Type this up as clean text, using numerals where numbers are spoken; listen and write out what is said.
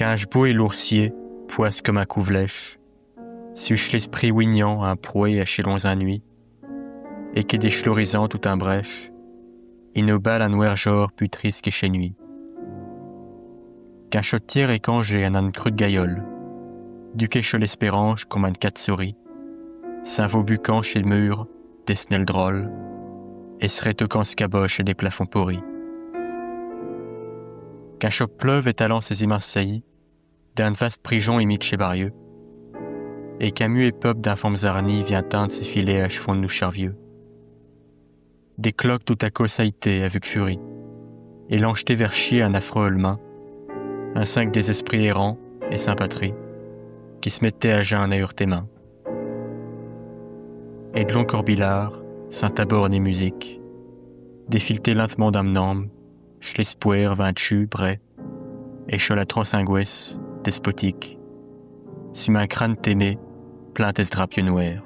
Qu'un beau et l'oursier, poisse comme un couvelèche, suche l'esprit wignant un proué à chez longs un nuit, et qu'est déchlorisant tout un brèche, inobal un ouergeur putrisque et chez nuit. Qu'un chottière écangé un âne cru de gaillole, duquet l'espérange comme un cat souris, saint bucant chez le mur, des snelles drôles, et serait toquant scaboche et des plafonds pourris. Qu'un choc pleuve étalant ses immenses saillies, d'un vaste prigeon imite chez Barieux, et qu'un muet peuple d'informes arnis vient teindre ses filets à chevaux de nous charvieux. Des cloques tout à cossailleté avec furie, et l'enjeter vers chier un affreux main, un cinq des esprits errants et Saint-Patrie, qui se mettaient à jeun à heurter main. Et de longs corbillards, Saint-Tabor ni musique, défileté lentement d'amnam, l'espoir vaincu, bray, et la trosingouesse, despotique, sur un crâne témé, plein d'esdrapieux noirs.